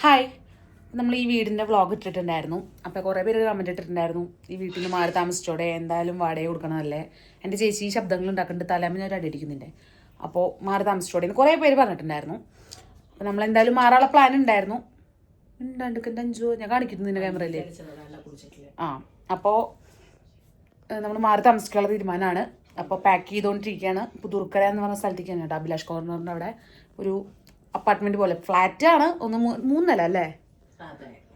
Hi, നമ്മൾ ഈ വീടിൻ്റെ വ്ളോഗ് ഇട്ടിട്ടുണ്ടായിരുന്നു. അപ്പോൾ കുറേ പേര് കമൻറ്റ് ഇട്ടിട്ടുണ്ടായിരുന്നു, ഈ വീട്ടിൽ നിന്ന് മാറി താമസിച്ചോടെ, എന്തായാലും വാടക കൊടുക്കണമല്ലേ, എൻ്റെ ചേച്ചി ഈ ശബ്ദങ്ങൾ ഉണ്ടാക്കുന്നുണ്ട്, തലമഞ്ഞ ഒരു അടിയിരിക്കുന്നുണ്ട്, അപ്പോൾ മാറി താമസിച്ചോടെ എന്ന് കുറേ പേര് പറഞ്ഞിട്ടുണ്ടായിരുന്നു. അപ്പോൾ നമ്മൾ എന്തായാലും മാറാനുള്ള പ്ലാൻ ഉണ്ടായിരുന്നു. ഉണ്ടാണ്ടിൻ്റെ അഞ്ചോ ഞാൻ കാണിക്കുന്നു നിൻ്റെ ക്യാമറയിൽ. അപ്പോൾ നമ്മൾ മാറി താമസിക്കാനുള്ള തീരുമാനമാണ്. അപ്പോൾ പാക്ക് ചെയ്തുകൊണ്ടിരിക്കുകയാണ്. പുതുർക്കര എന്ന് പറഞ്ഞ സ്ഥലത്തേക്കാണ് കേട്ടോ, അഭിലാഷ് കോർണറിൻ്റെ അവിടെ ഒരു അപ്പാർട്ട്മെന്റ് പോലെ ഫ്ലാറ്റ് ആണ്. ഒന്ന് 3 നില അല്ലേ?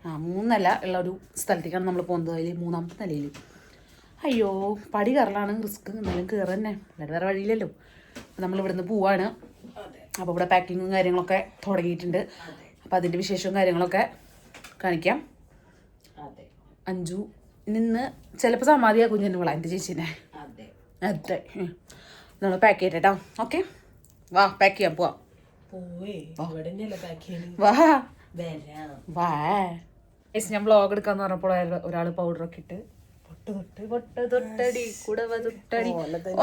3 നില ഉള്ള ഒരു സ്ഥലത്തേക്കാണ് നമ്മൾ പോകുന്നത്. അതിൽ 3ാമത്തെ നിലയിൽ. അയ്യോ, പടി കയറലാണ് റിസ്ക്. എന്നാലും കയറി തന്നെ, വേറെ വഴിയില്ലല്ലോ. നമ്മൾ ഇവിടുന്ന് പോവാണ്. അപ്പോൾ ഇവിടെ പാക്കിങ്ങും കാര്യങ്ങളൊക്കെ തുടങ്ങിയിട്ടുണ്ട്. അപ്പോൾ അതിൻ്റെ വിശേഷവും കാര്യങ്ങളൊക്കെ കാണിക്കാം. അഞ്ചു നിന്ന് ചിലപ്പോൾ സമാധിയാക്കും ഞാൻ വിള എൻ്റെ ചേച്ചീനെ. അതെ, നമ്മൾ പാക്ക് ചെയ്യട്ടോ. ഓക്കെ, വാ പാക്ക് ചെയ്യാം, പോവാം. ഞാൻ വ്ളോഗ് എടുക്കാന്ന് പറഞ്ഞപ്പോൾ ഒരാള് പൗഡറൊക്കെ ഇട്ട്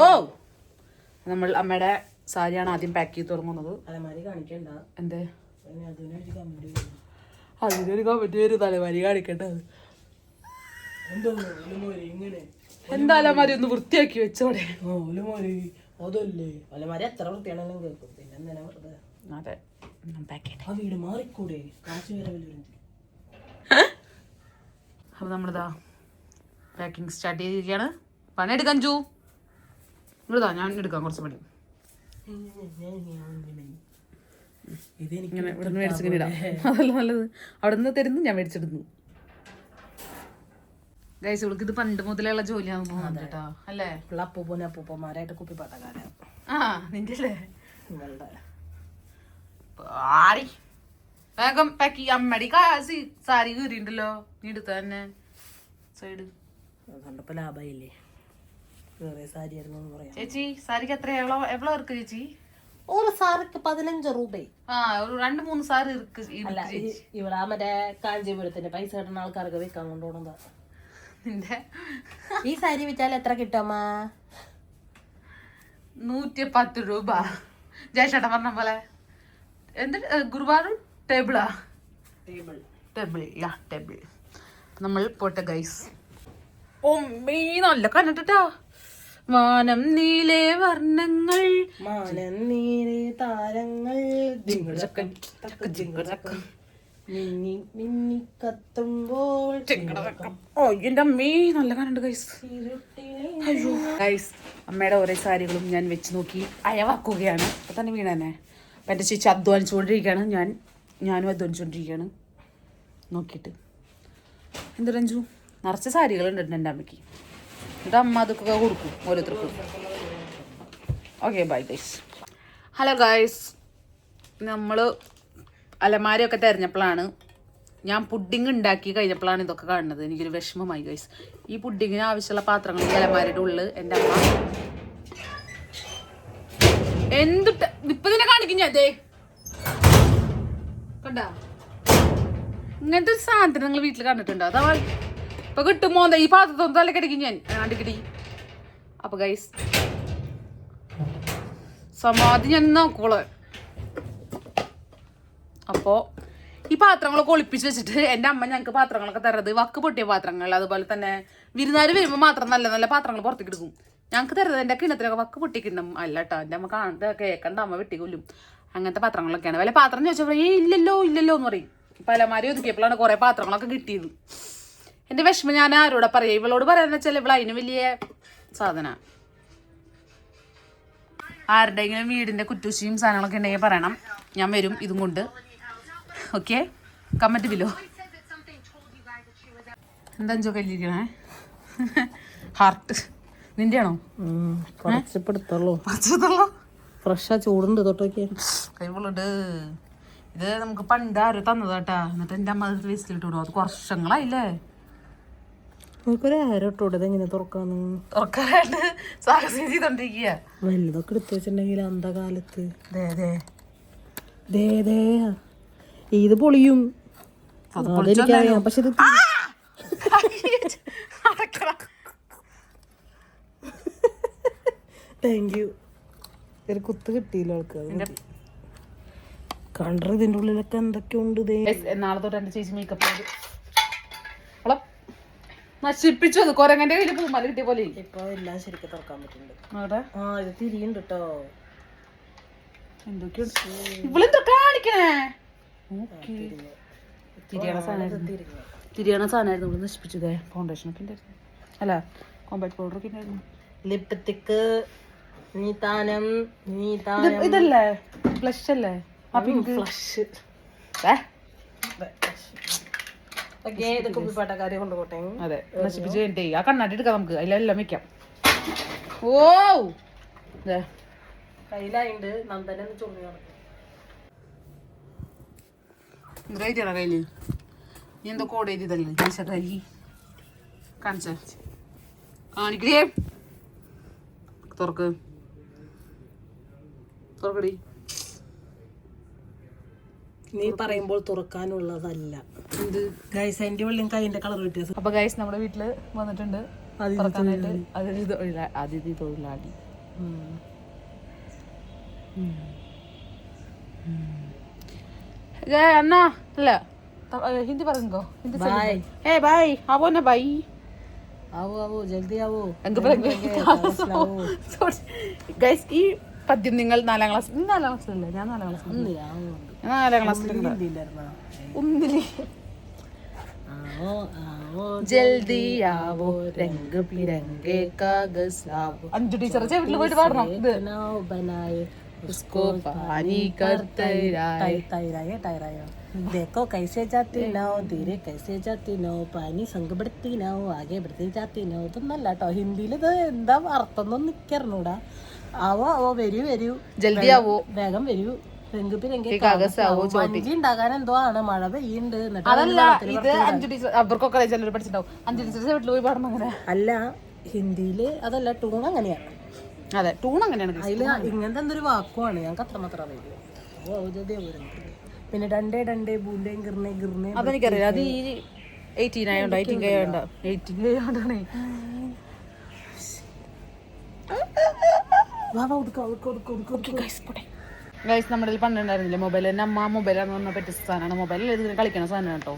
ഓ, നമ്മൾ അമ്മയുടെ സാരിയാണ് ആദ്യം പാക്ക് ചെയ്ത് തുടങ്ങുന്നത്. എന്തേ അതിനൊരു കമന്റ് വരും, തലമാരി കാണിക്കേണ്ടത്. എന്താ അലമാരി ഒന്ന് വൃത്തിയാക്കി വെച്ചോടെ. അതല്ലേ അലമാരി എത്ര വൃത്തിയാണെങ്കിലും കേൾക്കും. പിന്നെ അതെ, വീട് മാറിക്കൂടെ, കാശ് വരെ. അപ്പോൾ നമ്മളിതാ പാക്കിങ് സ്റ്റാർട്ട് ചെയ്തിരിക്കുകയാണ്. പണിയെടുക്കാൻ ചൂ ഇതാ, ഞാൻ എടുക്കാം കുറച്ച് പണി. ഇങ്ങനെ ഇവിടുന്ന് മേടിച്ചിങ്ങനെ ഇടാം, അതല്ല നല്ലത്. അവിടെ നിന്ന് തരുന്നു, ഞാൻ മേടിച്ചെടുക്കുന്നു. ഗൈസ്, ഇവൾക്ക് ഇത് പണ്ട് മുതലുള്ള ജോലിയാണെന്ന് തോന്നുന്നു കേട്ടോ, അല്ലേ? അപ്പൂപ്പന്മാരായിട്ട് കുപ്പിപ്പാട്ടക്കാരാണ്. നിന്റെ അല്ലേ? ആടി വേഗം പാക്ക് ചെയ്യാം. അമ്മടി സാരി കീറിണ്ടല്ലോ, നീ എടുത്ത തന്നെ സൈഡ് കണ്ടപ്പോ ലാഭായില്ലേ? വേറെ സാരി ആയിരുന്നു പറയാം. ചേച്ചി സാരിക്ക് എത്ര എവ്വളോ ഇருக்கு ചേച്ചി? ഒരു സാരിക്ക് 15 രൂപ. ഒരു 2-3 സാരി ഇருக்கு. ഇവിടെ മറ്റേ കാഞ്ചീപുരത്തിന്റെ പൈസ കിട്ടുന്ന ആൾക്കാർക്ക് വെക്കാൻ കൊണ്ടുപോകണതാ. നിന്റെ ഈ സാരി വെച്ചാൽ എത്ര കിട്ടുമ്മ? 110 രൂപ. ജയശേട്ടൻ പറഞ്ഞ പോലെ എന്ത് ഗുരുവായൂർ ടേബിളാ? ടേബിൾ. നമ്മൾ പോട്ടെ ഗൈസ്. ഓ മീ നല്ല കണ്ടിട്ടാ. മാനം നീലേ വർണ്ണങ്ങൾ, മാനം നീലേ താരങ്ങൾ, മിന്നി മിന്നി കത്തുമ്പോൾ. ഓ എൻ്റെ അമ്മേ, നല്ല കണ്ടുണ്ട് ഗൈസ്. അയ്യോ ഗൈസ്, അമ്മയുടെ ഓരോ സാരികളും ഞാൻ വെച്ച് നോക്കി അയവാക്കുകയാണ്. അപ്പം തന്നെ വീണന്നെ. അപ്പം എൻ്റെ ചേച്ചി അധ്വാനിച്ചുകൊണ്ടിരിക്കുകയാണ്, ഞാനും അധ്വാനിച്ചുകൊണ്ടിരിക്കുകയാണ്. നോക്കിയിട്ട് എന്താ രഞ്ജു, നിറച്ച് സാരികളുണ്ട് എൻ്റെ അമ്മയ്ക്ക്. എന്നിട്ട് അമ്മ അതൊക്കെ കൊടുക്കും ഓരോരുത്തർക്കും. Okay bye guys. Hello guys, നമ്മൾ അലമാരയൊക്കെ തിരഞ്ഞപ്പോഴാണ്, ഞാൻ പുഡിങ് ഉണ്ടാക്കി കഴിഞ്ഞപ്പോഴാണ് ഇതൊക്കെ കാണുന്നത്. എനിക്കൊരു വിഷമമായി ഗൈസ്. ഈ പുഡിങ്ങിന് ആവശ്യമുള്ള പാത്രങ്ങൾ ഈ അലമാരയുടെ ഉള്ളിൽ എൻ്റെ അമ്മ എന്തിട്ട് ഇപ്പൊ തന്നെ കാണിക്കും ഞാൻ. ദേ കണ്ടാ, ഇങ്ങനത്തെ ഒരു സാധനം നിങ്ങൾ വീട്ടിൽ കണ്ടിട്ടുണ്ടോ? അതാ ഇപ്പൊ കിട്ടുമോ ഈ പാത്രത്തൊന്നും തലക്കടിക്കും ഞാൻ അടിക്കടി. അപ്പൊ ഗൈസ് സമാധി ഞാൻ നോക്കോളെ. അപ്പോൾ ഈ പാത്രങ്ങളൊക്കെ ഒളിപ്പിച്ച് വെച്ചിട്ട് എൻ്റെ അമ്മ ഞങ്ങൾക്ക് പാത്രങ്ങളൊക്കെ തരുന്നത് വക്ക് പൊട്ടിയ പാത്രങ്ങൾ, അതുപോലെ തന്നെ വിരുന്നുകാർ വരുമ്പോൾ മാത്രം നല്ല നല്ല പാത്രങ്ങൾ പുറത്തേക്ക് എടുക്കും. ഞങ്ങൾക്ക് തരുന്നത് എൻ്റെ കിണത്തിലൊക്കെ വക്ക് പൊട്ടിക്കിട്ടും. അല്ല കേട്ടോ, എൻ്റെ അമ്മ കാണുന്നത് കേൾക്കണ്ട, അമ്മ വെട്ടിക്കൊല്ലും. അങ്ങനത്തെ പാത്രങ്ങളൊക്കെയാണ്. വല്ല പാത്രം ചോദിച്ചപ്പോൾ ഇല്ലല്ലോ എന്ന് പറയും. ഇപ്പം അലമാരി ഒതുക്കിയപ്പോഴാണ് കുറേ പാത്രങ്ങളൊക്കെ കിട്ടിയത്. എൻ്റെ വിഷമം ഞാൻ ആരോടെ പറയാം? ഇവളോട് പറയാന്ന് വെച്ചാൽ ഇവൾ അതിന് വലിയ സാധന. ആരുടെയെങ്കിലും വീടിൻ്റെ കുറ്റൂശിയും സാധനങ്ങളൊക്കെ ഉണ്ടെങ്കിൽ പറയണം, ഞാൻ വരും ഇതും കൊണ്ട്. Okay, comment below. എന്താ കല്ലിരിക്കണേ? ഹാർട്ട് നിന്റെ ആണോ? ഫ്രഷാ, ചൂടുണ്ട് തൊട്ടൊക്കെ കൈവുള്ളുണ്ട്. ഇത് നമുക്ക് പണ്ട് ആരോ തന്നതാട്ടാ. എന്നിട്ട് എൻ്റെ അമ്മ അത് വേസ്റ്റിലിട്ട് വിടും. അത് വർഷങ്ങളായില്ലേ. എങ്ങനെ തുറക്കാനായിട്ട് സാഹസം ചെയ്തോണ്ടിരിക്കുക. വലുതൊക്കെ എടുത്തു വെച്ചിട്ടുണ്ടെങ്കിൽ അന്ത കാലത്ത് ഇത് പൊളിയും. പക്ഷെ താങ്ക് യു. ഒരു കുത്ത് കിട്ടിയില്ല ആൾക്ക്. കണ്ട ഇതിന്റെ ഉള്ളിലൊക്കെ എന്തൊക്കെയുണ്ട് നാളെ തൊട്ട് എന്റെ ചേച്ചി മേക്കപ്പ് ചെയ്ത് അവളെ നശിപ്പിച്ചു. അത് കൊരങ്ങന്റെ കയ്യിൽ പൂമാല കിട്ടിയ പോലെ ഇപ്പൊ എല്ലാം ശരിക്കും തുറക്കാൻ പറ്റുന്നുണ്ട്. അവിടെ ഇത് തിരിയുണ്ട് കേട്ടോ. എന്തൊക്കെയുണ്ട് ഇവളെന്താ കാണിക്കണേ? തിരിയണ സാധനമായിരുന്നു ഇവിടെ നശിപ്പിച്ചത്. ഫൗണ്ടേഷൻ ഒക്കെ ഉണ്ടായിരുന്നു, അല്ല കോമ്പാക്ട് പൗഡർ ഒക്കെ ഉണ്ടായിരുന്നു. ലിപ്സ്റ്റിക്ക് ഇതല്ലേ ഫ്ലഷ് അല്ലേ? ഫ്ലഷ് കുപ്പിപ്പാട്ടക്കാരെ കൊണ്ടുപോട്ടെ. അതെ, നശിപ്പിച്ച് കഴിഞ്ഞിട്ടേ ആ കണ്ണാടി എടുക്കാം നമുക്ക്, അതിലെല്ലാം വെക്കാം. ഓ കയ്യിലായിണ്ട് നന്ദന ചൊറി കയ്യിലാണ് കയ്യില്. നീ എന്തോ കോഡ് എഴുതിയതല്ലേ കൈ കാണിച്ച കാണിക്കേ. തുറക്ക് തുറക്കടി. നീ പറയുമ്പോൾ തുറക്കാനുള്ളതല്ല. എന്ത് ഗൈസ്, എന്റെ ഉള്ളിൽ കൈന്റെ കളർ വ്യത്യാസം. അപ്പൊ ഗൈസ് നമ്മുടെ വീട്ടില് വന്നിട്ടുണ്ട് തുറക്കാനായിട്ട് അതിഥി തൊഴിലാളി. അണ്ണാ അല്ല ഹിന്ദി പറഞ്ഞോ? ഹിന്ദി ഏ ബൈ ആവോ ना भाई, आओ आओ जल्दी आओ. ഗൈസ് ഈ പദ്യം നിങ്ങൾ 4ാം ക്ലാസ്, 4ാം ക്ലാസ്സിലല്ലേ? ഞാൻ 4ാം ക്ലാസ്സിൽ, ഞാൻ 4ാം ക്ലാസ്സിൽ ഒന്നില്. ജൽദി ആവോ രംഗ് ബിരംഗെ കാഗസ് ആവോ. അഞ്ചു ടീച്ചർ വീട്ടിൽ പോയിട്ട് പാടണം ഇത്. उसको पानी कर तैराया देखो कैसे जाती नाव, धीरे कैसे जाती नाव, पानी संग बढ़ती नाव, आगे बढ़ती जाती नाव. ഇതൊന്നല്ല കേട്ടോ, ഹിന്ദിയിൽ ഇത് എന്താ അർത്ഥം ഒന്നും നിക്കറിഞ്ഞൂടാ. ആവോ ആവോ വരൂ വരൂ, ജൽദി ആവോ വേഗം വരൂ, വഞ്ചി ഉണ്ടാകാൻ എന്തോ ആണ്, മഴ പെയ്യുണ്ട്. അതല്ല ഇത് അഞ്ചു ടീച്ചർ അവർക്കൊക്കെ ചിലർ പഠിച്ചിട്ടുണ്ടാവും. അഞ്ചു ടീച്ചർ വീട്ടിൽ പോയി പാടണം അങ്ങനെ. അല്ല ഹിന്ദിയില് അതല്ല, ടൂൺ അങ്ങനെയാണ്. അതെ ടൂൺ അങ്ങനെയാണ്. അതില് ഇങ്ങനത്തെ എന്തൊരു വാക്കുമാണ്, ഞങ്ങൾക്ക് അത്രമാത്രം അറിയില്ല. പിന്നെ ഡണ്ടേ ഡണ്ടേ ബൂണ്ടേ ഗിർണേ ഗിർണേ അതെനിക്കറിയാം. അത് ഈ 18 ആയോണ്ടോ 18 ആയോണ്ടോ 18 ആയോണ്ടാണ്. ഗൈസ് നമ്മുടെ പണ്ടുണ്ടായിരുന്നില്ല മൊബൈൽ. തന്നെ അമ്മ മൊബൈലാന്ന് പറഞ്ഞ പറ്റിയ സാധനമാണ്. മൊബൈലിൽ ഇതിന് കളിക്കുന്ന സാധനമാണ് കേട്ടോ.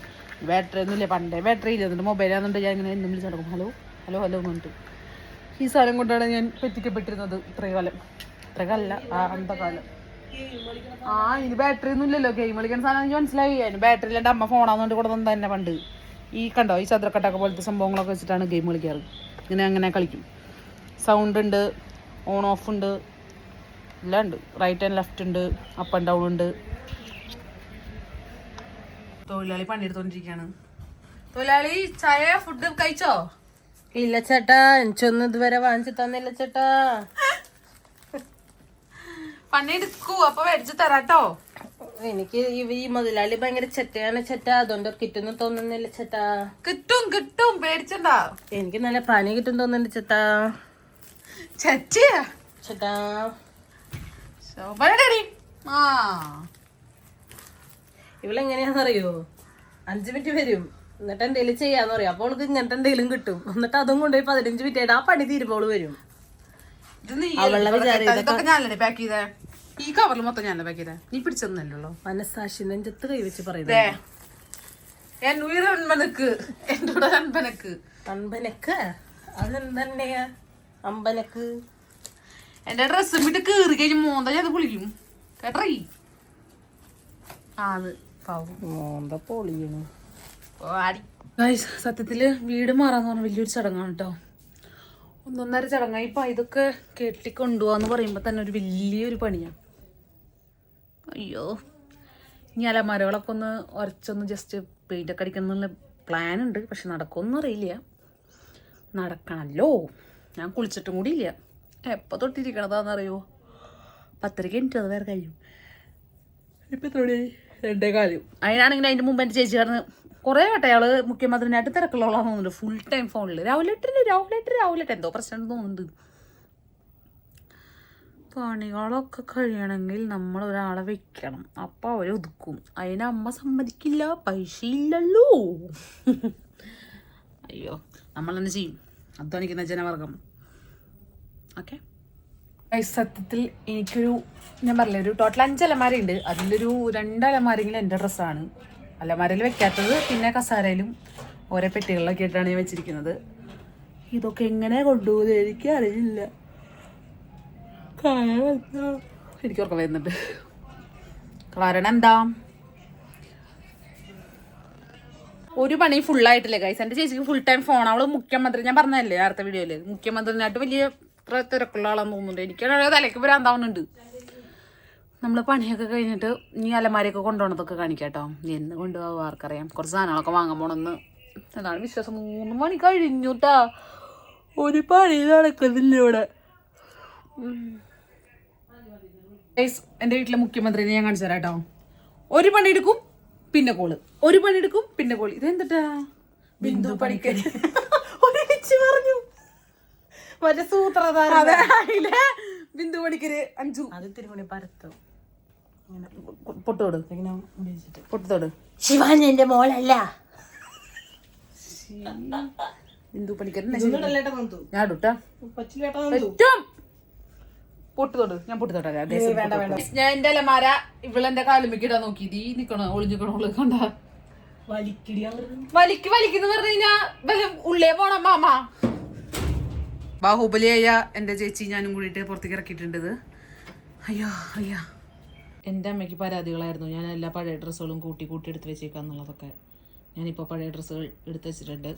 ബാറ്ററി ഒന്നും ഇല്ല, പണ്ടേ ബാറ്ററി ഇല്ല. എന്നിട്ട് മൊബൈലാന്നുണ്ട് ഞാൻ ഇങ്ങനെ എന്നും വിളിച്ച് നടക്കും, ഹലോ ഹലോ ഹലോ എന്ന് പറഞ്ഞിട്ട്. ഈ സാധനം കൊണ്ടാണ് ഞാൻ പറ്റിക്കപ്പെട്ടിരുന്നത് ഇത്രയും കാലം. ഇത്രയല്ല അന്തകാലം. ഇനി ബാറ്ററി ഒന്നും ഇല്ലല്ലോ. ഗെയിം കളിക്കുന്ന സാധനം എനിക്ക് മനസ്സിലായി. അതിന് ബാറ്ററി ഇല്ലാണ്ട് അമ്മ ഫോണാന്നുകൊണ്ട് കൂടെ തന്നെ പണ്ട് ഈ കണ്ടോ ഈ ചതുരക്കട്ടൊക്കെ പോലത്തെ സംഭവങ്ങളൊക്കെ വെച്ചിട്ടാണ് ഗെയിം കളിക്കാറ്. ഇങ്ങനെ അങ്ങനെ കളിക്കും. സൗണ്ട് ഉണ്ട്, ഓൺ ഓഫ് ഉണ്ട്, എല്ലാം ഉണ്ട്. റൈറ്റ് ആൻഡ് ലെഫ്റ്റ് ഉണ്ട്, അപ്പ് ആൻഡ് ഡൗൺ ഉണ്ട്. തൊഴിലാളി പണിയെടുത്തോണ്ടിരിക്കുകയാണ്. തൊഴിലാളി ചായ ഫുഡ് കഴിച്ചോ? ഇല്ല ചേട്ടാ, എനിക്കൊന്നും ഇതുവരെ വാങ്ങിച്ചു തന്നില്ല ചേട്ടാ. പണിയെടുക്കൂ, അപ്പൊ മേടിച്ചു തരാട്ടോ. എനിക്ക് ഈ മുതലാളി ഭയങ്കര ചെറ്റയാണ് ചേട്ടാ, അതുകൊണ്ട് കിട്ടുന്നു തോന്നുന്നില്ല ചേട്ടാ. കിട്ടും കിട്ടും, പേടിച്ചണ്ട. എനിക്ക് നല്ല പണി കിട്ടും തോന്നുന്നുണ്ട് ചേട്ടാ. ചേട്ടാ ഇവളെങ്ങനെയാന്നറിയോ, 5 മിനിറ്റ് വരും, എന്നിട്ട് എന്തെങ്കിലും ചെയ്യാന്ന് പറയാം. അപ്പോൾ അവൾക്ക് ഇങ്ങനത്തെ എന്തെങ്കിലും കിട്ടും. എന്നിട്ട് അതും കൊണ്ടുപോയി 15 മിനിറ്റ് ആയിട്ട് ആ പണി തീരുമ്പോൾ വരും. അവളുടെ വിചാരം ഈ കവറിൽ മൊത്തം ഞാൻ പാക്ക് ചെയ്തേ, നീ പിടിച്ചെന്നല്ലോ. മനസ്സാക്ഷി നെഞ്ചത്ത് കൈവച്ച് പറയുന്നത്. അമ്പനക്ക് അതെന്തന്നെയാ അമ്പനക്ക്? എന്റെ ഡ്രസ്സും വിട്ട് കീറി കഴിഞ്ഞ് മോന്ത ഞാൻ പൊളിക്കും കേട്ടീ. മോന്ത പൊളിയണു. സത്യത്തില് വീട് മാറാന്ന് പറഞ്ഞ വലിയൊരു ചടങ്ങാണ് കേട്ടോ. 1.5 ചടങ്ങായി. ഇപ്പൊ ഇതൊക്കെ കെട്ടിക്കൊണ്ടുപോവാന്ന് പറയുമ്പോ തന്നെ ഒരു വലിയൊരു പണിയാണ്. അയ്യോ, ഇനി അലമാരകളൊക്കെ ഒന്ന് ഉരച്ചൊന്ന് ജസ്റ്റ് പെയിൻ്റൊക്കെ അടിക്കണം എന്നുള്ള പ്ലാൻ ഉണ്ട്. പക്ഷെ നടക്കുമെന്നും അറിയില്ല. നടക്കണല്ലോ. ഞാൻ കുളിച്ചിട്ടും കൂടി ഇല്ല. എപ്പോൾ തൊട്ടിരിക്കണതാണെന്നറിയോ? 10:30 എനിക്ക് അത് വേറെ കഴിയും. ഇപ്പം എത്ര 2:15. അതിനാണെങ്കിൽ അതിൻ്റെ മുമ്പ് എൻ്റെ ചേച്ചി പറഞ്ഞ് കുറേ വട്ടം അയാൾ മുഖ്യമന്ത്രിനായിട്ട് തിരക്കുള്ളവളാന്ന് തോന്നുന്നുണ്ട്. ഫുൾ ടൈം ഫോണിൽ രാവിലെ എന്തോ പ്രശ്നം തോന്നുന്നുണ്ട്. പണികളൊക്കെ കഴിയണമെങ്കിൽ നമ്മൾ ഒരാളെ വെക്കണം. അപ്പം അവർ ഒതുക്കും. അതിന് അമ്മ സമ്മതിക്കില്ല, പൈസ ഇല്ലല്ലോ. അയ്യോ, നമ്മൾ തന്നെ ചെയ്യും. അധ്വാനിക്കുന്ന ജനവർഗം. ഓക്കെ സത്യത്തിൽ എനിക്കൊരു ഞാൻ പറഞ്ഞില്ല ഒരു ടോട്ടൽ 5 അലമാരയുണ്ട്. അതിലൊരു 2 അലമാരെങ്കിലും എൻ്റെ ഡ്രസ്സാണ്. അലമാരയിൽ വെക്കാത്തത് പിന്നെ കസാരയിലും ഓരോ പെട്ടികളിലൊക്കെ ആയിട്ടാണ് ഞാൻ വെച്ചിരിക്കുന്നത്. ഇതൊക്കെ എങ്ങനെ കൊണ്ടുപോകുന്നത് എനിക്കറിയില്ല. എനിക്ക് ഉറക്കം വരുന്നുണ്ട്. കാരണം എന്താ, ഒരു പണി ഫുള്ളായിട്ടില്ലേ ഗൈസ്. എൻ്റെ ചേച്ചിക്ക് ഫുൾ ടൈം ഫോൺ. അവള് മുഖ്യമന്ത്രി, ഞാൻ പറഞ്ഞതല്ലേ അടുത്ത വീഡിയോയില്, മുഖ്യമന്ത്രിനായിട്ട് വലിയ തിരക്കുള്ള ആളാന്ന് തോന്നുന്നുണ്ട്. എനിക്കാണെങ്കിൽ തലയ്ക്ക് ഭ്രാന്താവുന്നുണ്ട്. നമ്മൾ പണിയൊക്കെ കഴിഞ്ഞിട്ട് നീ അലമാരയൊക്കെ കൊണ്ടുപോകണതൊക്കെ കാണിക്കാട്ടോ. എന്ന് കൊണ്ടുപോകും ആർക്കറിയാം. കുറച്ച് സാധനങ്ങളൊക്കെ വാങ്ങാൻ പോണെന്ന് എന്നാണ് വിശ്വാസം. 3 മണി കഴിഞ്ഞുട്ടാ, ഒരു പണി നടക്കുന്നില്ല ഇവിടെ. എൻ്റെ വീട്ടിലെ മുഖ്യമന്ത്രിനെ ഞാൻ കാണിച്ചു തരാം കേട്ടോ. ഒരു പണിയെടുക്കും പിന്നെ കോള്, ഒരു പണിയെടുക്കും പിന്നെ കോള്. ഇതെന്താ ബിന്ദു പണിക്കര് ഒരുമിച്ച് പറഞ്ഞു. മറ്റേ സൂത്രധാരയിലെ ബിന്ദു പണിക്കര് 5 അത് തിരുമണി പരത്തും പൊട്ടോട് പൊട്ടത്തോട്. ശിവാനന്റെ മോളല്ല ബിന്ദു പണിക്കര്. ഞാൻ ഇടുട്ടാ പൊട്ടുതൊട്. ഞാൻ പൊട്ടുതൊട്ടാ. ഞാൻ എന്റെ അലമാര ഇവളെന്റെ കാലുമ്പിക്കിടാൻ നോക്കി ഈ നിക്കണോ ഒളിഞ്ഞിക്കണോള് കണ്ട വലിക്കുന്ന പറഞ്ഞു കഴിഞ്ഞാ ഉള്ളേ പോണം മാമ. ബാഹുബലിയായ എൻ്റെ ചേച്ചി ഞാനും കൂടിയിട്ട് പുറത്തേക്ക് ഇറക്കിയിട്ടുണ്ട്. അയ്യോ അയ്യോ, എൻ്റെ അമ്മയ്ക്ക് പരാതികളായിരുന്നു ഞാൻ എല്ലാ പഴയ ഡ്രസ്സുകളും കൂട്ടി എടുത്ത് വെച്ചേക്കാന്നുള്ളതൊക്കെ. ഞാനിപ്പോൾ പഴയ ഡ്രസ്സുകൾ എടുത്ത് വെച്ചിട്ടുണ്ട്.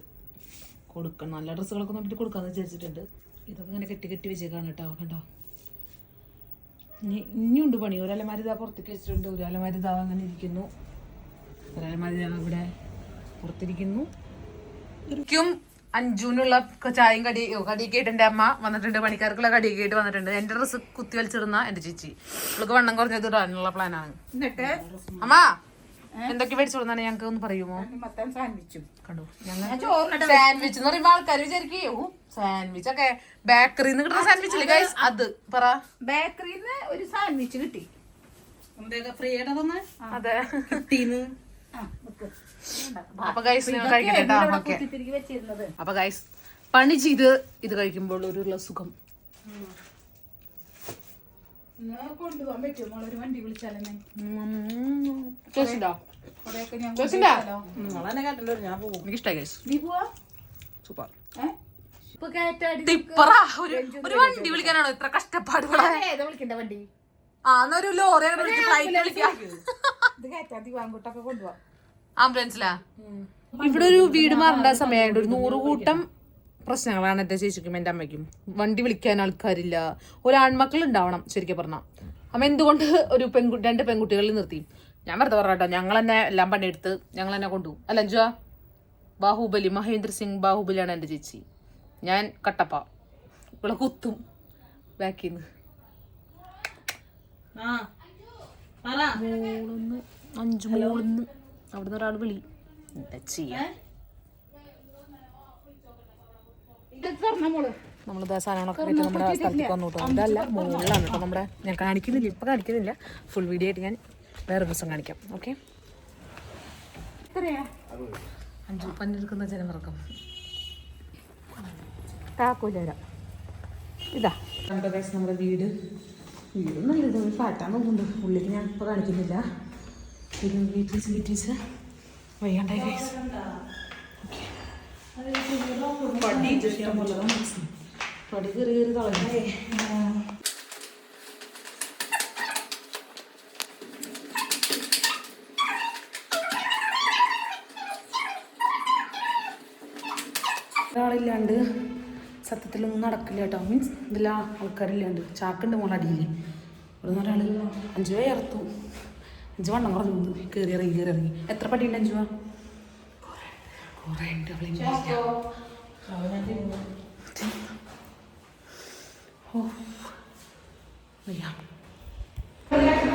കൊടുക്കണം, നല്ല ഡ്രസ്സുകളൊക്കെ നോക്കിയിട്ട് കൊടുക്കാമെന്ന് വിചാരിച്ചിട്ടുണ്ട്. ഇതൊക്കെ ഇങ്ങനെ കെട്ടി വെച്ചേക്കാണ് കേട്ടോ. കണ്ടോ, ഇനിയുണ്ട് പണി. ഒരലമാരി ഇതാ പുറത്തേക്ക് വെച്ചിട്ടുണ്ട്, ഒരലമാരി ഇതാ അങ്ങനെ ഇരിക്കുന്നു, ഒരലമാരി ഇവിടെ പുറത്തിരിക്കുന്നു. എനിക്കും അഞ്ചൂനുള്ള ചായയും കടിയൊക്കെ ആയിട്ട് എൻ്റെ അമ്മ വന്നിട്ടുണ്ട്. പണിക്കാർക്കുള്ള കടിയൊക്കെ ആയിട്ട് വന്നിട്ടുണ്ട്. എൻ്റെ ഡ്രസ്സ് കുത്തി വലിച്ചിടുന്ന എൻ്റെ ചേച്ചി, അവൾക്ക് വണ്ണം കുറഞ്ഞത് ഇടാനുള്ള പ്ലാനാണ്. എന്നിട്ട് അമ്മ എന്തൊക്കെ മേടിച്ചു കൊടുന്നാണ് ഞങ്ങൾക്ക് ഒന്ന് പറയുമോ? കണ്ടു, ഞങ്ങൾ സാൻഡ്വിച്ച് എന്ന് പറയുമ്പോ ആൾക്കാർ വിചാരിക്കും സാൻഡ്വിച്ച് ഒക്കെ ബേക്കറിന്ന് കിട്ടുന്ന സാൻഡ്വിച്ച് അല്ലേ ഗൈസ്? അത് പറ. ബേക്കറിന്ന് ഒരു സാൻഡ്വിച്ച് കിട്ടി. അതെ, അപ്പൊ ഗൈസ് നിങ്ങൾ കഴിക്കട്ടെ. അപ്പൊ ഗൈസ് പണി ചെയ്ത് ഇത് കഴിക്കുമ്പോൾ ഒരു സുഖം. സൂപ്പർ. ഒരു വണ്ടി വിളിക്കാനാണോ ഇത്ര കഷ്ടപ്പാടുകൾ? ഒരു ലോറി ആംബുലൻസിലാ. ഇവിടെ ഒരു വീട് മാറേണ്ട സമയമായിട്ട് ഒരു 100 കൂട്ടം പ്രശ്നങ്ങളാണ് എൻ്റെ ചേച്ചിക്കും എൻ്റെ അമ്മയ്ക്കും. വണ്ടി വിളിക്കാൻ ആൾക്കാരില്ല, ഒരാൺമക്കൾ ഉണ്ടാവണം. ശരിക്കും പറഞ്ഞാൽ അമ്മ എന്തുകൊണ്ട് ഒരു 2 പെൺകുട്ടികളിൽ നിർത്തി? ഞാൻ വെറുതെ പറഞ്ഞോ, ഞങ്ങൾ തന്നെ എല്ലാം പണിയെടുത്ത് ഞങ്ങൾ തന്നെ കൊണ്ടുപോകും. അല്ല അഞ്ചുവാ, ബാഹുബലി മഹേന്ദ്ര സിംഗ് ബാഹുബലിയാണ് എൻ്റെ ചേച്ചി. ഞാൻ കട്ടപ്പ, ഇവിടെ കുത്തും ബാക്കിന്ന്. 5 മൂന്ന് അവിടുന്ന് ഒരാൾ വിളി. എന്താ ചെയ്യാ, നമ്മളിത് സാധനങ്ങളൊക്കെ ആയിട്ട് നമ്മുടെ സ്ഥലത്തേക്ക് വന്നു കേട്ടോ. ഇതല്ല മുകളിലാണ് കേട്ടോ നമ്മുടെ. ഞാൻ കാണിക്കുന്നില്ല, ഇപ്പം കാണിക്കുന്നില്ല. ഫുൾ വീഡിയോ ആയിട്ട് ഞാൻ വേറെ ദിവസം കാണിക്കാം. ഓക്കെ, 5 പഞ്ഞെടുക്കുന്ന ജനമിറക്കം താക്കോല ഇതാ നമ്മുടെ ഗൈസ് നമ്മുടെ വീട്. വീടൊന്നും ഇത് പാറ്റാൻ നോക്കുന്നുണ്ട്. ഉള്ളിൽ ഞാൻ ഇപ്പോൾ കാണിക്കുന്നില്ല. ഫെസിലിറ്റീസ് വയ്യാണ്ടായി ഗൈസ്. പടി കയറി കളഞ്ഞേ. ഒരാളില്ലാണ്ട് സത്യത്തിലൊന്നും നടക്കില്ല കേട്ടോ. മീൻസ് ഇതെല്ലാം ആൾക്കാരില്ലാണ്ട്. ചാക്കുണ്ട് മോളടിയിൽ. ഇവിടെ നിന്ന് ഒരാൾ 5 രൂപ ഇറത്തു. 5 വണ്ണം കുറഞ്ഞു കയറി ഇറങ്ങി. എത്ര പട്ടിയുണ്ട് 5 രൂപ? കുറേ ഉണ്ട്.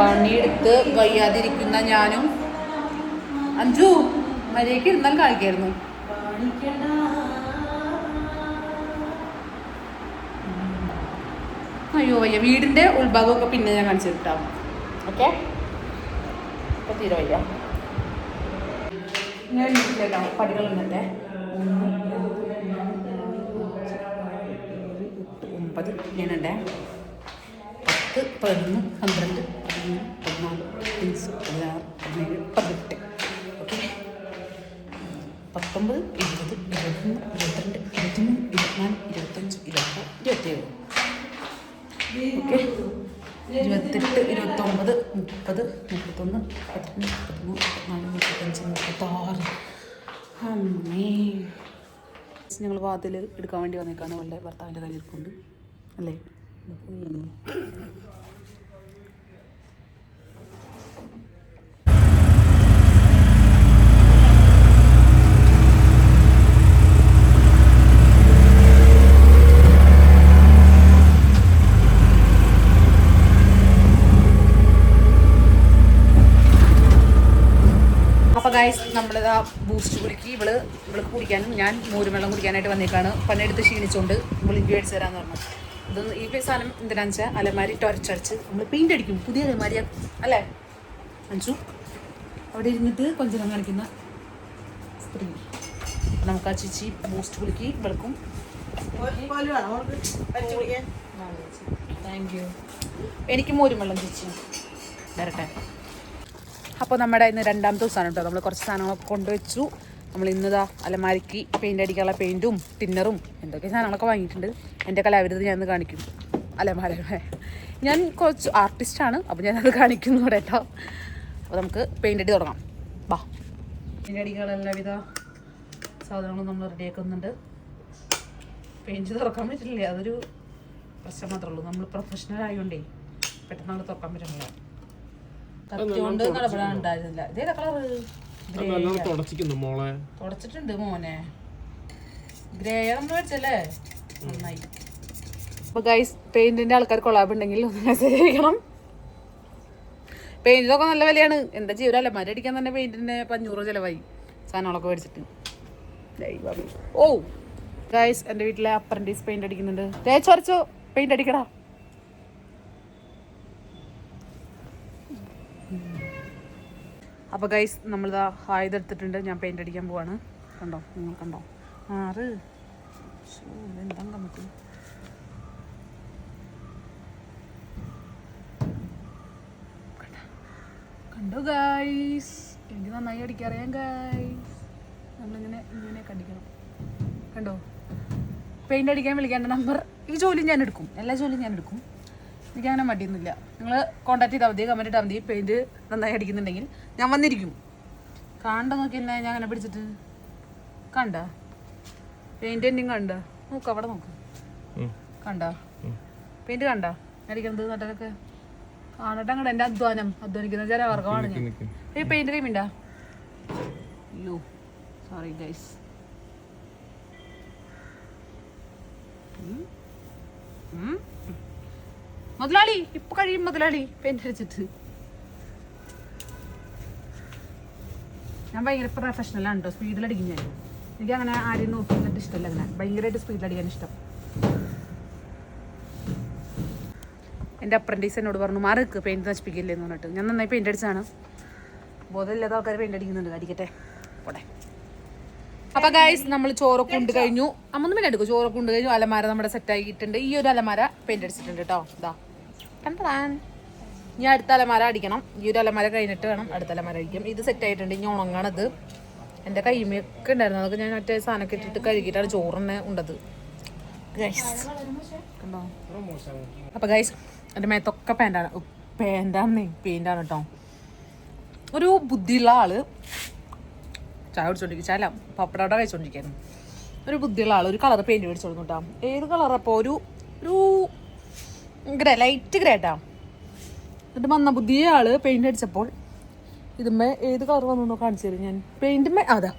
പണിയെടുത്ത് വയ്യാതിരിക്കുന്ന ഞാനും അഞ്ചു മര്യാദയ്ക്ക് ഇരുന്നാൽ കാണിക്കായിരുന്നു. അയ്യോ വയ്യ. വീടിൻ്റെ ഉൾഭാഗമൊക്കെ പിന്നെ ഞാൻ കാണിച്ചു കിട്ടാം. ഓക്കെ, ഇപ്പം തീരെ വയ്യ. ഞാൻ വീട്ടിലേക്കാ പടികളുണ്ടല്ലേ. 1 2 3 4 5 6 7 8 9 ഞാനുണ്ടേ. 11, 12, 13, 14, 15, 16, 17, 18. ഓക്കെ, 19, 20, 21, 22, 23, 24, 25, 26, 27. ഓക്കെ, 28, 29, 30, 31, 32, 33, 34, 35, 36. അമ്മേ, ഞങ്ങൾ വാതിൽ എടുക്കാൻ വേണ്ടി വന്നേക്കാണ്. അവളുടെ ഭർത്താവിൻ്റെ കയ്യിൽ ഇരിക്കുന്നുണ്ട് അല്ലേ. അപ്പോൾ ഗൈസ് നമ്മളിതാ ബൂസ്റ്റ് കുടിക്കി ഇവൾക്ക് കുടിക്കാനും ഞാൻ മോരുവെള്ളം കുടിക്കാനായിട്ട് വന്നേക്കാണ്. പണിയെടുത്ത് ക്ഷീണിച്ചുകൊണ്ട് നമ്മൾ എനിക്ക് മേടിച്ച് തരാമെന്ന് പറഞ്ഞു. ഇതൊന്ന് ഈ സാധനം എന്തിനാണെന്ന് വെച്ചാൽ അലമാരി ടൊരച്ചടിച്ച് നമ്മൾ പെയിൻ്റ് അടിക്കും, പുതിയ അലമാരി അല്ലേ അഞ്ചു. അവിടെ ഇരുന്നിട്ട് കൊഞ്ചനം കാണിക്കുന്ന സ്ത്രീ. നമുക്ക് ആ ചേച്ചി ബൂസ്റ്റ് കുടിക്കി ഇവൾക്കും. Thank you. എനിക്ക് മോരുവെള്ളം ചേച്ചി വരട്ടെ. അപ്പോൾ നമ്മുടെ ഇന്ന് രണ്ടാമത്തെ ദിവസമാണ് കേട്ടോ. നമ്മൾ കുറച്ച് സാധനങ്ങളൊക്കെ കൊണ്ടുവച്ചു. നമ്മൾ ഇന്നിതാ അലമാരിക്ക് പെയിൻ്റ് അടിക്കാനുള്ള പെയിൻറ്റും ടിന്നറും എന്തൊക്കെ സാധനങ്ങളൊക്കെ വാങ്ങിയിട്ടുണ്ട്. എൻ്റെ കലാവിരുദ്ധ ഞാനത് കാണിക്കും. അലമാര ഞാൻ കുറച്ച് ആർട്ടിസ്റ്റാണ്, അപ്പോൾ ഞാനത് കാണിക്കുന്നു ഇവിടെ കേട്ടോ. അപ്പോൾ നമുക്ക് പെയിൻ്റ് അടി തുടങ്ങാം. വാ, പെയിൻ്റ് അടിക്കാനുള്ള എല്ലാവിധ സാധനങ്ങളും നമ്മൾ റെഡിയാക്കുന്നുണ്ട്. പെയിൻറ്റ് തുറക്കാൻ പറ്റില്ല, അതൊരു പ്രശ്നം മാത്രമേ ഉള്ളൂ. നമ്മൾ പ്രൊഫഷണൽ ആയതുകൊണ്ടേ പെട്ടെന്ന് നമ്മൾ തുറക്കാൻ പറ്റുന്നില്ല. കത്തിയോണ്ട് നടപടാനുണ്ടായിരുന്നില്ല. ഇതേതാ കളറ്? തുടച്ചിട്ടുണ്ട് മോനെ. ഗ്രേ നമ്മൾ വെച്ചല്ലേ, നന്നായി. അപ്പോൾ ഗൈസ്, പെയിന്റിന്റെ ആൾക്കാർ കൊളാബുണ്ടെങ്കിൽ ഒന്ന് മെസ്സേജ് അയക്കണം. പെയിന്റിനൊക്കെ നല്ല വിലയാണ്. എന്താ ചെയ്യൂല, അലമാര അടിക്കാൻ തന്നെ പെയിന്റിന് 500 ചിലവായി സാധനങ്ങളൊക്കെ മേടിച്ചിട്ട്. ഓ ഗൈസ്, എൻ്റെ വീട്ടിലെ അപ്രന്റീസ് പെയിന്റ് അടിക്കുന്നുണ്ട്. തേച്ചൊരച്ചോ പെയിന്റ് അടിക്കടാ. അപ്പോൾ ഗൈസ്, നമ്മളിതാ ആയുധെടുത്തിട്ടുണ്ട്. ഞാൻ പെയിൻ്റ് അടിക്കാൻ പോവാണ്. കണ്ടോ, നിങ്ങൾ കണ്ടോ? എന്താ നമുക്ക് കണ്ടോ ഗൈസ്, എനിക്ക് നന്നായി അടിക്കറിയാം ഗൈസ്. നമ്മളിങ്ങനെ കടിക്കണം. കണ്ടോ, പെയിൻ്റ് അടിക്കാൻ വിളിക്കേണ്ട നമ്പർ. ഈ ജോലി ഞാൻ എടുക്കും, എല്ലാ ജോലിയും ഞാൻ എടുക്കും. എനിക്കങ്ങനെ മടിയൊന്നുമില്ല. നിങ്ങൾ കോൺടാക്ട് ചെയ്താൽ മതി, കമൻറ്റ് ഇട്ടാൽ മതി. പെയിൻറ്റ് നന്നായി അടിക്കുന്നുണ്ടെങ്കിൽ ഞാൻ വന്നിരിക്കും. കണ്ട നോക്കി എന്നെ ഞാൻ അങ്ങനെ പിടിച്ചിട്ട് കണ്ട പെയിൻറ്റ് എന്നെയും കണ്ട നോക്ക്, അവിടെ നോക്ക്. കണ്ട പെയിൻറ്റ് കണ്ട അടിക്കുന്നത് നട്ടൊക്കെ കാണട്ടെ. അങ്ങോട്ട് എൻ്റെ അധ്വാനിക്കുന്ന ചില വർഗമാണ് ഞാൻ. ഈ പെയിൻറ്റ് ക്രീമിണ്ടാ? അയ്യോ സോറി ഗൈസ്. മുതലാളി ഇപ്പൊ കഴിയും മുതലാളി പെയിന്റ് അടിച്ചിട്ട്. ഞാൻ ഭയങ്കര പ്രൊഫഷണലാണ് കേട്ടോ, സ്പീഡിലടിക്കും ഞാൻ. എനിക്ക് അങ്ങനെ ആരെയും നോക്കിയിട്ട് ഇഷ്ടമല്ല. അങ്ങനെ ഭയങ്കരമായിട്ട് സ്പീഡിലടിക്കാൻ ഇഷ്ടം. എൻ്റെ അപ്രൻറ്റീസ് എന്നോട് പറഞ്ഞു, മാർക്ക് പെയിന്റ് നശിപ്പിക്കില്ലേ എന്ന് പറഞ്ഞിട്ട്. ഞാൻ നന്നായി പെയിന്റ് അടിച്ചാണ്. ബോധമില്ലാത്ത ആൾക്കാർ പെയിന്റ് അടിക്കുന്നുണ്ട്, അടിക്കട്ടെ പോട്ടെ. അപ്പൊ ഗൈസ്, നമ്മൾ ചോറൊക്കെ ഉണ്ട് കഴിഞ്ഞു. അമ്മൊന്നും പിന്നെ എടുക്കും. ചോറൊക്കെ ഉണ്ട് കഴിഞ്ഞു. അലമാര നമ്മുടെ സെറ്റ് ആക്കിയിട്ടുണ്ട്. ഈ ഒരു അലമാര പെയിന്റ് അടിച്ചിട്ടുണ്ട് കേട്ടോ. ഇതാ കണ്ടാൻ. ഇനി അടുത്ത അലമാര അടിക്കണം. ഈ ഒരു അലമാര കഴിഞ്ഞിട്ട് വേണം അടുത്ത അലമാര അടിക്കാം. ഇത് സെറ്റ് ആയിട്ടുണ്ട്. ഇനി ഉണങ്ങണത്. എൻ്റെ കൈമയൊക്കെ ഉണ്ടായിരുന്നു, അതൊക്കെ ഞാൻ മറ്റേ സാധനമൊക്കെ ഇട്ടിട്ട് കഴുകിയിട്ടാണ് ചോറിനെ ഉണ്ടത് ഗൈസ്. കണ്ടോ? അപ്പൊ ഗൈസ്, എൻ്റെ മേത്തൊക്കെ പെയിൻ്റാണ് കേട്ടോ. ഒരു ബുദ്ധിയുള്ള ആള് ചായ കുടിച്ചോണ്ടിരിക്കും, ചായ പപ്പടോടെ കഴിച്ചോണ്ടിരിക്കായിരുന്നു. ഒരു ബുദ്ധിയുള്ള ആൾ ഒരു കളർ പെയിന്റ് മേടിച്ചു കൊടുക്കും കേട്ടോ. ഏത് കളർ? അപ്പോൾ ഒരു ഗ്രേ, ലൈറ്റ് ഗ്രേ കേട്ടോ. എന്നിട്ട് വന്ന പുതിയ ആള് പെയിന്റ് അടിച്ചപ്പോൾ ഇതുമ്മേ ഏത് കളർ വന്നു കാണിച്ചു തരും ഞാൻ. പെയിന്റുമ്മേ അതാ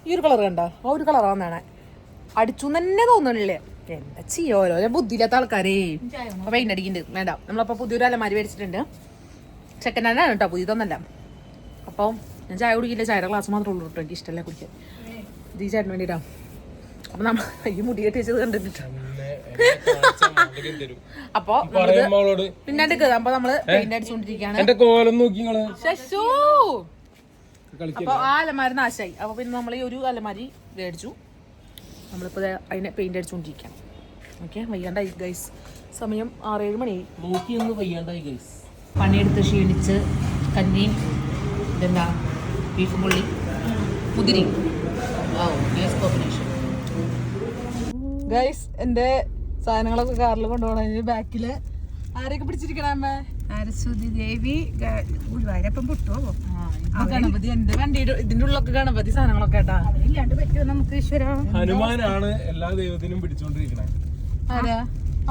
ഈ ഒരു കളർ കണ്ട, ആ ഒരു കളർ വന്നാണ്. അടിച്ചു തന്നെ തോന്നണില്ലേ. എന്താ ചെയ്യോ, ഓരോ ബുദ്ധിയില്ലാത്ത ആൾക്കാരേ. അപ്പോൾ പെയിന്റ് അടിക്കുന്നുണ്ട് വേണ്ട. നമ്മളപ്പോൾ പുതിയൊരു അലമാരി മേടിച്ചിട്ടുണ്ട്. സെക്കൻഡ് ഹാൻഡാണ് കേട്ടോ, പുതിയതൊന്നല്ല. അപ്പോൾ ഞാൻ ചായ കുടിക്കില്ല, ചായയുടെ ഗ്ലാസ് മാത്രമേ ഉള്ളൂ കേട്ടോ. എനിക്ക് ഇഷ്ടമല്ല കുടിക്കാൻ. ഇത് ഈ ചേട്ടന് വേണ്ടിയിട്ടാ. അപ്പം നമ്മൾ ഈ മുടി കെട്ടിച്ചത് കണ്ടിട്ട് അപ്പൊ പിന്നെ അപ്പൊ നമ്മള് പെയിന്റ് അടിച്ചുകൊണ്ടിരിക്കുകയാണ്. അപ്പൊ ആ അലമാരി നാശായി. അപ്പൊ പിന്നെ നമ്മൾ ഈ ഒരു അലമാരി മേടിച്ചു. നമ്മളിപ്പോ അതിനെ പെയിന്റ് അടിച്ചുകൊണ്ടിരിക്കുകയാണ്. ഓക്കെ, വയ്യാണ്ടായി ഗൈസ്. സമയം 6-7 മണി. നോക്കിയൊന്ന് വയ്യാണ്ടായി ഗൈസ്. പണിയെടുത്ത് ക്ഷീണിച്ച് കഞ്ഞിയും ഇതെന്താ ബീഫ് പുള്ളി മുതിരി കോമ്പിനേഷൻ. ഗൈസ് എന്റെ സാധനങ്ങളൊക്കെ കാറിൽ കൊണ്ടുപോകണ ബാക്കില് ആരെയൊക്കെ പിടിച്ചിരിക്കണ അമ്മ? അരസ്വതി ദേവി ഗുരുവായൂരപ്പം പൊട്ടുവോ ഗണപതി. എന്റെ വണ്ടിയുടെ ഇതിന്റെ ഉള്ളിലൊക്കെ ഗണപതി സാധനങ്ങളൊക്കെ കേട്ടാ. ഇല്ലാണ്ട് പറ്റുമോ നമുക്ക് ഈശ്വര? ഹനുമാനാണ് എല്ലാ ദൈവത്തിനും പിടിച്ചോണ്ടിരിക്കണേ. ആരാ?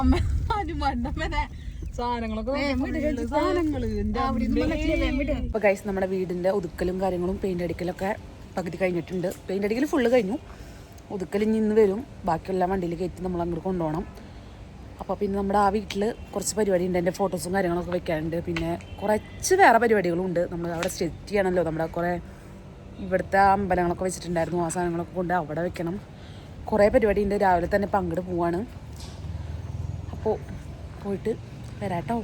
അമ്മ ഹനുമാന്റെ അമ്മനെ സാധനങ്ങളൊക്കെ അപ്പോൾ ഗൈസ് നമ്മുടെ വീടിൻ്റെ ഒതുക്കലും കാര്യങ്ങളും പെയിൻ്റ് അടിക്കലൊക്കെ പകുതി കഴിഞ്ഞിട്ടുണ്ട്. പെയിൻ്റ് അടിക്കൽ ഫുള്ള് കഴിഞ്ഞു. ഒതുക്കൽ ഇന്ന് വരും. ബാക്കിയുള്ള വണ്ടിയിൽ കയറ്റി നമ്മൾ അങ്ങോട്ട് കൊണ്ടുപോകണം. അപ്പോൾ പിന്നെ നമ്മുടെ ആ വീട്ടിൽ കുറച്ച് പരിപാടി ഉണ്ട്. എൻ്റെ ഫോട്ടോസും കാര്യങ്ങളൊക്കെ വെക്കാനുണ്ട്. പിന്നെ കുറച്ച് വേറെ പരിപാടികളും ഉണ്ട്. നമ്മൾ അവിടെ സെറ്റ് ചെയ്യണമല്ലോ. നമ്മുടെ കുറേ ഇവിടുത്തെ അമ്പലങ്ങളൊക്കെ വെച്ചിട്ടുണ്ടായിരുന്നു. ആ സാധനങ്ങളൊക്കെ കൊണ്ട് അവിടെ വെക്കണം. കുറേ പരിപാടി ഉണ്ട്. രാവിലെ തന്നെ ഇപ്പം അങ്ങോട്ട് പോവാണ്. അപ്പോൾ പോയിട്ട് വരാട്ടോ.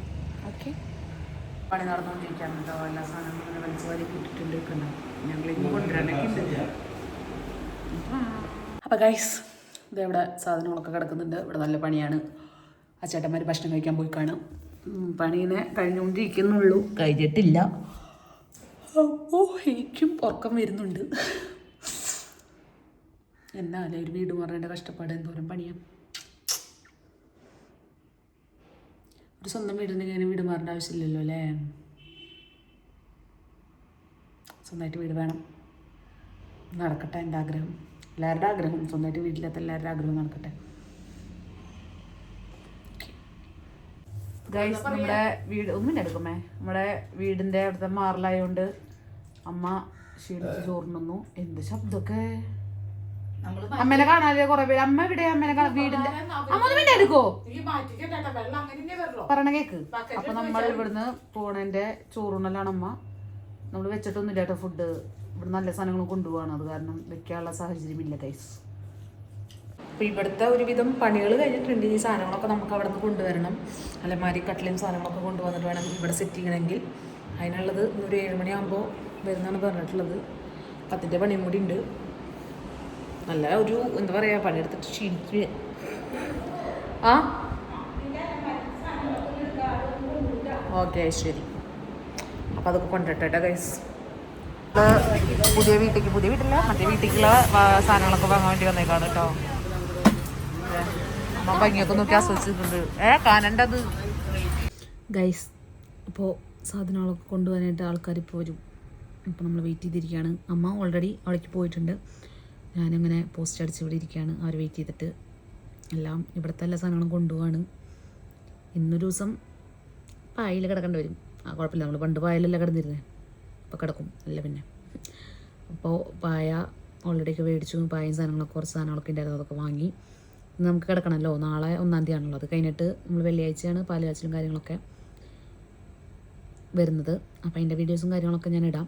ഓക്കെ. പണി നടന്നുകൊണ്ടിരിക്കുകയാണ് കേട്ടോ. എല്ലാ സാധനങ്ങളും വലിച്ചു വാരി കൂട്ടിട്ടുണ്ട്. ഞങ്ങൾ ഇന്ന് കൊണ്ടുവരാനൊക്കെ ഉണ്ട്. അപ്പോൾ ഗൈസ് ഇതെവിടെ സാധനങ്ങളൊക്കെ കിടക്കുന്നുണ്ട്. ഇവിടെ നല്ല പണിയാണ്. ആ ചേട്ടന്മാർ ഭക്ഷണം കഴിക്കാൻ പോയി കാണും. പണീനെ കഴിഞ്ഞുകൊണ്ടിരിക്കുന്നുള്ളൂ, കഴിഞ്ഞിട്ടില്ല. അപ്പോൾ എനിക്കും ഉറക്കം വരുന്നുണ്ട്. എന്നാലേ ഒരു വീട് മാറേണ്ട കഷ്ടപ്പാട് എന്തോരം പണിയാണ്. ഒരു സ്വന്തം വീടുണ്ടെങ്കിൽ അങ്ങനെ വീട് മാറേണ്ട ആവശ്യമില്ലല്ലോ അല്ലേ. സ്വന്തമായിട്ട് വീട് വേണം. നടക്കട്ടെ എൻ്റെ ആഗ്രഹം. എല്ലാവരുടെ ആഗ്രഹം. സ്വന്തമായിട്ട് വീട്ടിലെത്ത എല്ലാവരുടെ ആഗ്രഹം നടക്കട്ടെ. ഗൈസ് നമ്മുടെ വീട് ഒന്നും എടുക്കുമേ. നമ്മുടെ വീടിൻ്റെ അവിടുത്തെ മാറലായതുകൊണ്ട് അമ്മ ക്ഷീണിച്ച് ചോറിനൊന്നു. എന്ത് ശബ്ദമൊക്കെ. അമ്മേനെ കാണാതെ കുറെ പേര്. അമ്മ ഇവിടെ അമ്മേനെ വീടിന്റെ അമ്മ വീട് എടുക്കോ പറയണ കേക്ക്. അപ്പൊ നമ്മൾ ഇവിടുന്ന് പോണേന്റെ ചോറുണ്ണലാണ് അമ്മ. നമ്മൾ വെച്ചിട്ടൊന്നുമില്ല കേട്ടോ ഫുഡ്. ഇവിടെ നല്ല സാധനങ്ങൾ കൊണ്ടുപോവാണ്. അത് കാരണം വെക്കാനുള്ള സാഹചര്യമില്ല ഗൈസ്. അപ്പോൾ ഇവിടുത്തെ ഒരുവിധം പണികൾ കഴിഞ്ഞിട്ടുണ്ട്. ഈ സാധനങ്ങളൊക്കെ നമുക്ക് അവിടെ നിന്ന് കൊണ്ടുവരണം. അലമാരി കട്ടിലും സാധനങ്ങളൊക്കെ കൊണ്ടുവന്നിട്ട് വേണം ഇവിടെ സെറ്റ് ചെയ്യണമെങ്കിൽ. അതിനുള്ളത് ഒരു 7 മണിയാകുമ്പോൾ വരുന്നതാണ് പറഞ്ഞിട്ടുള്ളത്. 10ൻ്റെ പണിയും കൂടി ഉണ്ട്. നല്ല ഒരു എന്താ പറയുക പണിയെടുത്തിട്ട് ക്ഷീണിച്ച്. ആ ഓക്കെ ശരി. അപ്പോൾ അതൊക്കെ കൊണ്ടിട്ടെ ഗൈസ്. പുതിയ വീട്ടില്ല മറ്റേ വീട്ടിലേക്കുള്ള സാധനങ്ങളൊക്കെ വാങ്ങാൻ വേണ്ടി വന്നേക്കാണ് കേട്ടോ. അമ്മ ഭംഗിയൊക്കെ നോക്കി ആസ്വദിച്ചിട്ടുണ്ട്. കാണണ്ടത് ഗൈസ്. അപ്പോൾ സാധനങ്ങളൊക്കെ കൊണ്ടുപോകാനായിട്ട് ആൾക്കാർ ഇപ്പോൾ വരും. അപ്പോൾ നമ്മൾ വെയിറ്റ് ചെയ്തിരിക്കുകയാണ്. അമ്മ ഓൾറെഡി അവിടേക്ക് പോയിട്ടുണ്ട്. ഞാനങ്ങനെ പോസ്റ്റ് അടിച്ച് ഇവിടെ ഇരിക്കുകയാണ്. അവർ വെയിറ്റ് ചെയ്തിട്ട്. എല്ലാം ഇവിടുത്തെ എല്ലാ സാധനങ്ങളും കൊണ്ടുപോവാണ്. ഇന്നൊരു ദിവസം പായയിൽ കിടക്കേണ്ടി വരും. കുഴപ്പമില്ല, നമ്മൾ പണ്ട് പായലല്ല കിടന്നിരുന്നത്. അപ്പോൾ കിടക്കും അല്ല പിന്നെ. അപ്പോൾ പായ ഓൾറെഡിയൊക്കെ മേടിച്ചു. പായയും സാധനങ്ങളൊക്കെ കുറച്ച് സാധനങ്ങളൊക്കെ ഉണ്ടായിരുന്നു. അതൊക്കെ വാങ്ങി നമുക്ക് കിടക്കണമല്ലോ. നാളെ 1-ാം തീയതി ആണല്ലോ. അത് കഴിഞ്ഞിട്ട് നമ്മൾ വെള്ളിയാഴ്ചയാണ് പാല് കാച്ചിലും കാര്യങ്ങളൊക്കെ വരുന്നത്. അപ്പോൾ അതിൻ്റെ വീഡിയോസും കാര്യങ്ങളൊക്കെ ഞാൻ ഇടാം.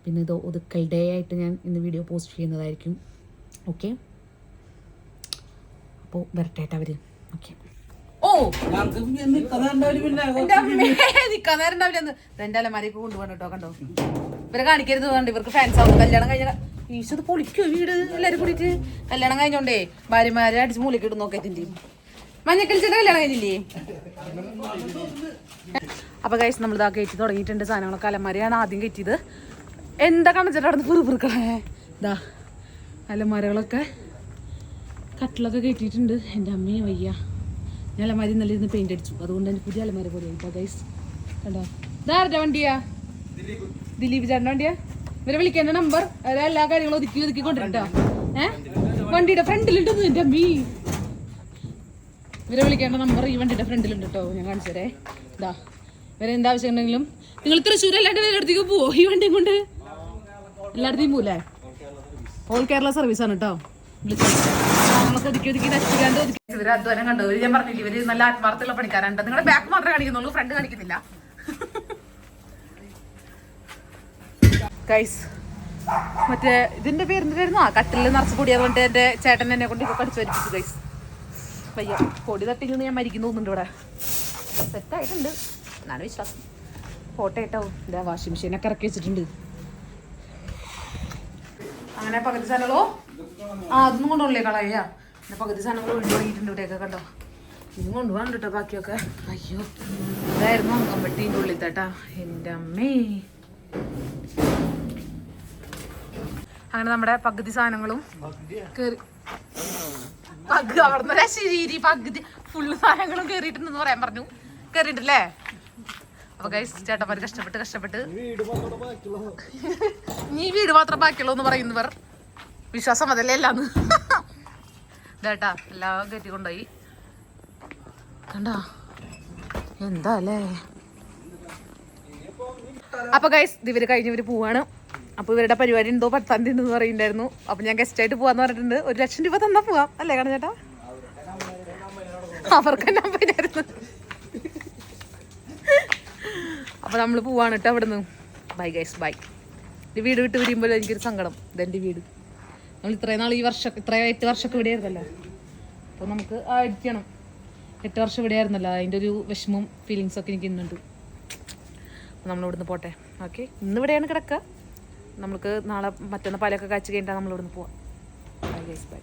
പിന്നെ ഇത് ഒതുക്കൽ ഡേ ആയിട്ട് ഞാൻ ഇന്ന് വീഡിയോ പോസ്റ്റ് ചെയ്യുന്നതായിരിക്കും. ഓക്കെ. അപ്പോൾ വരട്ടെ അവർ. ഓക്കെ. ഓ നിൽക്കാൻ നേരം ഉണ്ടാവില്ലെന്ന് എൻ്റെ അലമാരിയൊക്കെ കൊണ്ടുപോകണം കേട്ടോ. കണ്ടോ ഇവരെ കാണിക്കരുത്. കണ്ടോ ഇവർക്ക് ഫാൻസ് ആവും. കല്യാണം കഴിഞ്ഞ ഈശത് പൊളിക്കോ വീട് എല്ലാവരും കൂടിയിട്ട്. കല്യാണം കഴിഞ്ഞോണ്ടേ ഭാര്യമാരെ അടിച്ച് മൂലയ്ക്ക് ഇട്ട് നോക്കത്തിൻ്റെ മഞ്ഞക്കളിച്ചിട്ട് കല്യാണം കഴിഞ്ഞില്ലേ. അപ്പോൾ ഗൈസ് നമ്മളിതാ കയറ്റി തുടങ്ങിയിട്ടുണ്ട്. സാധനങ്ങളൊക്കെ അലമാരയാണ് ആദ്യം കയറ്റിയത്. എന്താ കാണിച്ചിട്ട് അവിടെ നിന്ന് പെറുക്കണേ. ഇതാ അലമാരകളൊക്കെ കട്ടിലൊക്കെ കയറ്റിയിട്ടുണ്ട്. എൻ്റെ അമ്മയെ വയ്യ. ഞാൻ അലമാരി നല്ല ഇരുന്ന് പെയിൻ്റ് അടിച്ചു. അതുകൊണ്ട് തന്നെ പുതിയ അലമാര പോലെ ആയിട്ടോ ഗൈസ്. കണ്ടോ ഇതാരുടെ വണ്ടിയാ? ദിലീപ് ചേട്ടൻ്റെ വണ്ടിയാ. ഇവരെ വിളിക്കേണ്ട നമ്പർ എല്ലാ കാര്യങ്ങളും ഒതുക്കി കൊണ്ടിട്ടോ. വണ്ടിയുടെ ഫ്രണ്ടിലുണ്ടെന്ന് എൻ്റെ അമ്മി. ഇവരെ വിളിക്കേണ്ട നമ്പർ ഈ വണ്ടിയുടെ ഫ്രണ്ടിലുണ്ട് കേട്ടോ. ഞാൻ കാണിച്ചു തരേ. ഇതാ ഇവരെ എന്താവശ്യം ഉണ്ടെങ്കിലും നിങ്ങൾ തൃശ്ശൂർ അല്ലാണ്ട് വേറെ അടുത്തേക്ക് പോവോ ഈ വണ്ടിയും കൊണ്ട്? എല്ലായിടത്തേയും പോവില്ലേ? ഓൾ കേരള സർവീസാണ് കേട്ടോ. ഇവര് അധ്വാനം കണ്ടോ? ഞാൻ പറഞ്ഞില്ല ഇവര് നല്ല ആത്മാർത്ഥമുള്ള പണിക്കാരുണ്ട്. നിങ്ങളുടെ ബാക്ക് മാത്രമേ കാണിക്കുന്നുള്ളൂ, ഫ്രണ്ട് കാണിക്കുന്നില്ല. ഗൈസ് മറ്റേ ഇതിന്റെ പേരെന്തായിരുന്നു? ആ കട്ടിലിൽ നിറച്ച് പൊടി. അതുകൊണ്ട് എന്റെ ചേട്ടൻ എന്നെ കൊണ്ട് ഇപ്പൊ കടിച്ചു വരിപ്പിച്ചു ഗൈസ്. വയ്യ പൊടി തട്ടിന്ന് ഞാൻ മരിക്കുന്നു തോന്നുന്നുണ്ട്. ഇവിടെ സെറ്റായിട്ടുണ്ട് എന്നാണ് വിശ്വാസം. പോട്ടെ കേട്ടോ. ഇതാ വാഷിംഗ് മെഷീനൊക്കെ ഇറക്കി വെച്ചിട്ടുണ്ട്. അങ്ങനെ പകുതി സാധനങ്ങളോ അതൊന്നും കൊണ്ടുപോകണല്ലേ കളയാ. പിന്നെ പകുതി സാധനങ്ങൾ ഒഴിഞ്ഞു തുടങ്ങിയിട്ടുണ്ട് ഇവിടെയൊക്കെ. കണ്ടോ ഇത് കൊണ്ടുപോകാൻ കേട്ടോ ബാക്കിയൊക്കെ. അയ്യോ ഇതായിരുന്നു അങ്കമ്പട്ടീൻ്റെ ഉള്ളിൽ തട്ടാ. എൻ്റെ അമ്മേ. അങ്ങനെ നമ്മുടെ പകുതി സാധനങ്ങളും കേറി അവിടെ ശരി പകുതി ഫുള്ള് സാധനങ്ങളും കേറിയിട്ടുണ്ടെന്ന് പറയാൻ പറഞ്ഞു. കേറിയിട്ടില്ലേ? അപ്പൊ ഗൈസ് ചേട്ടന്മാര് കഷ്ടപ്പെട്ട് നീ വീട് മാത്രം ബാക്കിയുള്ളൂ എന്ന് പറയുന്നവർ വിശ്വാസം അതല്ലേ എല്ലാന്ന്. ഇതേട്ടാ എല്ലാം കയറ്റി കൊണ്ടുപോയി. കണ്ടാ എന്താ അല്ലേ. അപ്പൊ ഗൈസ് ഇവര് കഴിഞ്ഞവര് പോവാണ്. അപ്പൊ ഇവരുടെ പരിപാടി ഉണ്ടോ 10-ാം തീയതി ഉണ്ടെന്ന് പറയുന്നുണ്ടായിരുന്നു. അപ്പൊ ഞാൻ ഗസ്റ്റ് ആയിട്ട് പോവാന്ന് പറഞ്ഞിട്ടുണ്ട്. 1,00,000 രൂപ തന്നാ പോവാം അല്ലേ കാണ ചേട്ടാ? അവർക്ക് തന്നെ അമ്പതിനായിരുന്നു. അപ്പൊ നമ്മള് പോവാണ് കേട്ടോ അവിടുന്ന്. Bye guys bye. ഈ വീട് വിട്ട് പിരിയുമ്പോൾ എനിക്കൊരു സങ്കടം. ഇതെന്റെ വീട്. നമ്മൾ ഇത്രയും നാൾ ഈ വർഷം 8 വർഷമൊക്കെ ഇവിടെ ആയിരുന്നല്ലോ. അപ്പൊ നമുക്ക് അടിക്കണം. 8 വർഷം ഇവിടെ ആയിരുന്നല്ലോ. അതിൻ്റെ ഒരു വിഷമവും ഫീലിങ്സും ഒക്കെ എനിക്ക് ഇന്നുണ്ട്. അപ്പോൾ നമ്മളിവിടുന്ന് പോട്ടെ. ഓക്കെ, ഇന്നിവിടെയാണ് കിടക്കുക. നമുക്ക് നാളെ മറ്റൊന്ന് പാലൊക്കെ കാച്ചു കഴിഞ്ഞിട്ടാണ് നമ്മളിവിടുന്ന് പോവാം. Bye guys bye.